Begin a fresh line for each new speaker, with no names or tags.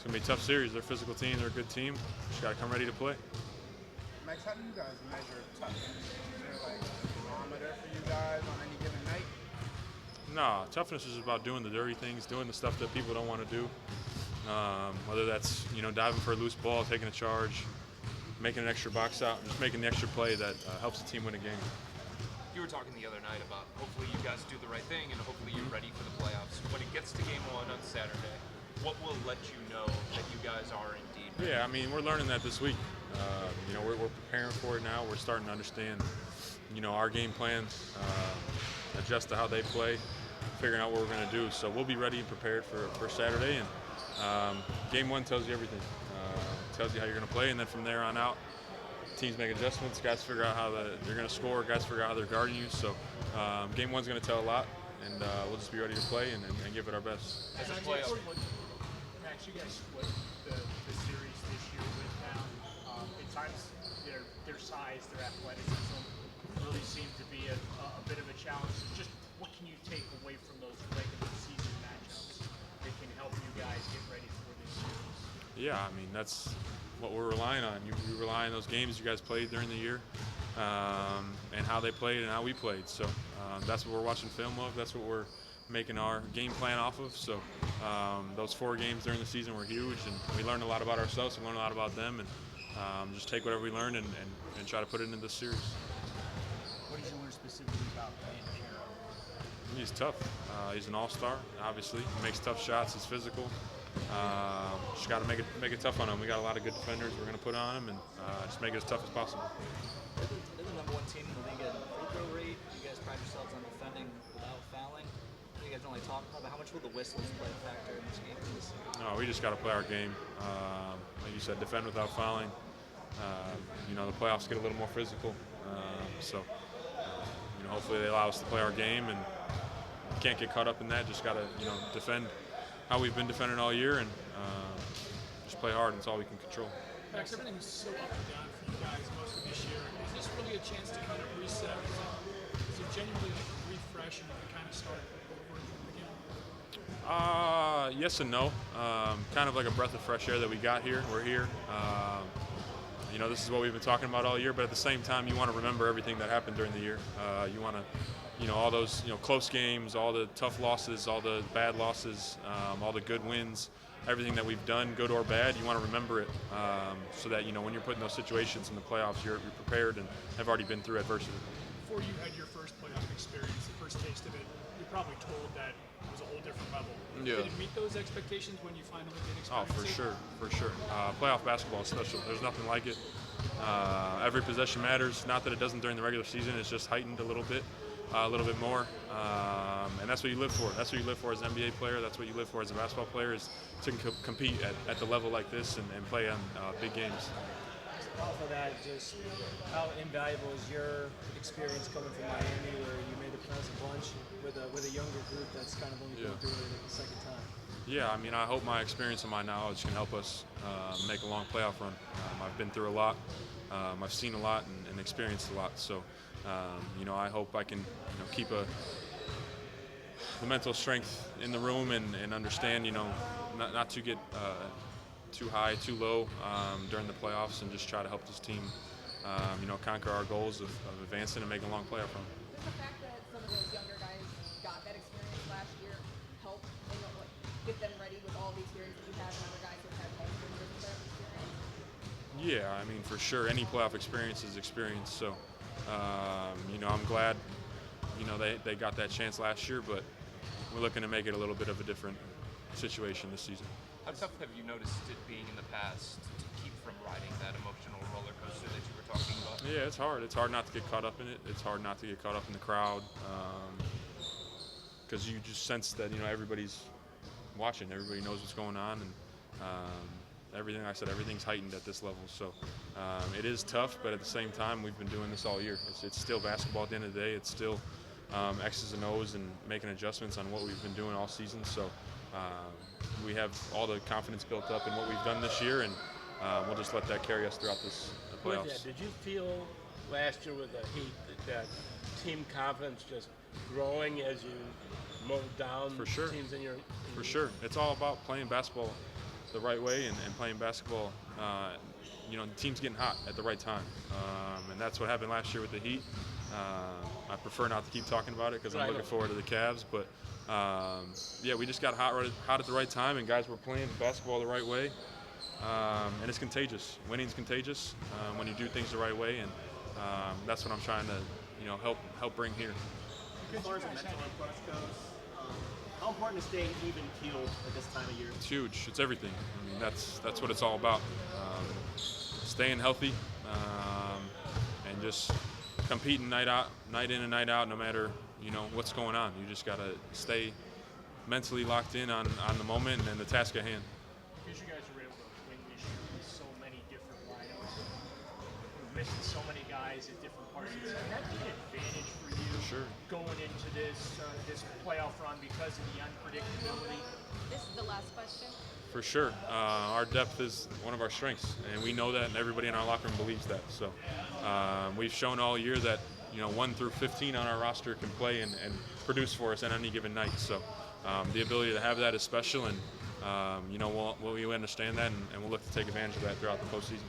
going to be a tough series. They're a physical team. They're a good team. Just got to come ready to play.
Max, how do you guys measure toughness? Is there like a barometer for you guys on any given night?
No, toughness is about doing the dirty things, doing the stuff that people don't want to do. Whether that's diving for a loose ball, taking a charge, making an extra box out, just making the extra play that helps the team win a game.
You were talking the other night about hopefully you guys do the right thing and hopefully you're ready for the playoffs. When it gets to game 1 on Saturday, what will let you know that you guys are indeed ready?
Yeah, I mean, we're learning that this week. We're preparing for it now. We're starting to understand, our game plan, adjust to how they play, figuring out what we're going to do. So we'll be ready and prepared for Saturday. And game 1 tells you everything. Tells you how you're going to play, and then from there on out, teams make adjustments. Guys figure out how they're going to score. Guys figure out how they're guarding you. So game 1's going to tell a lot, and we'll just be ready to play and give it our best.
As a playoff.
Max, you guys split the series this year with them. At times, their size, their athleticism really seem to be a bit of a challenge. Just what can you take away from those regular season matchups that can help you guys get ready for this series?
Yeah, I mean, that's what we're relying on. You rely on those games you guys played during the year and how they played and how we played. So that's what we're watching film of. That's what we're making our game plan off of. So those 4 games during the season were huge, and we learned a lot about ourselves. We learned a lot about them, and just take whatever we learned and try to put it into this series.
What did you learn specifically about playing Hero?
He's tough. He's an all-star, obviously. He makes tough shots. He's physical. Just got to make it tough on him. We got a lot of good defenders we're going to put on him, and just make it as tough as possible.
They're the number 1 team in the league in free throw rate. You guys pride yourselves on defending without fouling. You guys don't really talk about, but how much will the whistles play a factor in this game?
No, we just got to play our game. Like you said, defend without fouling. The playoffs get a little more physical. Hopefully they allow us to play our game, and can't get caught up in that. Just got to, defend how we've been defending all year, and just play hard. It's all we can control.
Max, everything's so up and down for you guys most of this year. Is this really a chance to kind of reset? Is it genuinely like a refresh and kind of start over again?
Yes and no. Kind of like a breath of fresh air that we got here. We're here. This is what we've been talking about all year, but at the same time, you want to remember everything that happened during the year. You want to, all those, close games, all the tough losses, all the bad losses, all the good wins, everything that we've done, good or bad, you want to remember it so that, when you're put in those situations in the playoffs, you're prepared and have already been through adversity.
Before you had your first playoff experience, the first taste of it, you're probably told that it was a whole different level.
Yeah.
Did it meet those expectations when you finally did experience
Oh,
it?
for sure. Playoff basketball is special. There's nothing like it. Every possession matters. Not that it doesn't during the regular season. It's just heightened a little bit more. And that's what you live for. That's what you live for as an NBA player. That's what you live for as a basketball player, is to compete at the level like this and play on big games.
Off of that, just how invaluable is your experience coming from Miami, where you made the playoffs a bunch with a younger group that's kind of only going through it the second time?
Yeah, I mean, I hope my experience and my knowledge can help us make a long playoff run. I've been through a lot. I've seen a lot and experienced a lot. So, I hope I can keep the mental strength in the room and understand, not to get too high, too low during the playoffs, and just try to help this team, conquer our goals of advancing and making a long playoff run.
Does the fact that some of those younger guys got that experience last year help get them ready with all the experience that you have, and other guys have had multiple years of that experience?
Yeah, I mean, for sure, any playoff experience is experience. So, I'm glad, they got that chance last year, but we're looking to make it a little bit of a different situation this season.
How tough have you noticed it being in the past to keep from riding that emotional roller coaster that you were talking about?
Yeah, it's hard. It's hard not to get caught up in it. It's hard not to get caught up in the crowd because you just sense that, everybody's watching. Everybody knows what's going on, and everything's heightened at this level. So it is tough, but at the same time, we've been doing this all year. It's still basketball at the end of the day. It's still X's and O's and making adjustments on what we've been doing all season. So we have all the confidence built up in what we've done this year, and we'll just let that carry us throughout this playoffs.
With that, did you feel last year with the Heat that team confidence just growing as you mowed down
For sure.
teams in your?
For sure. It's all about playing basketball the right way and playing basketball. The team's getting hot at the right time, and that's what happened last year with the Heat. I prefer not to keep talking about it because I'm looking forward to the Cavs, but we just got hot at the right time, and guys were playing basketball the right way, and it's contagious. Winning's contagious when you do things the right way, and that's what I'm trying to help bring here.
As far as the mental approach goes, how important is staying even keeled at this time of year?
It's huge. It's everything. I mean, that's what it's all about. Staying healthy and just competing night in and night out, no matter what's going on. You just gotta stay mentally locked in on the moment and the task at hand.
Because you guys were able to win this year with so many different lineups, we're missing so many guys at different parts of the season. That'd be an advantage for you
Sure.
going into this playoff run because of the unpredictability.
This is the last question.
For sure. Our depth is one of our strengths, and we know that, and everybody in our locker room believes that. So we've shown all year that 1 through 15 on our roster can play and produce for us on any given night. So the ability to have that is special, and we understand that, and we'll look to take advantage of that throughout the postseason.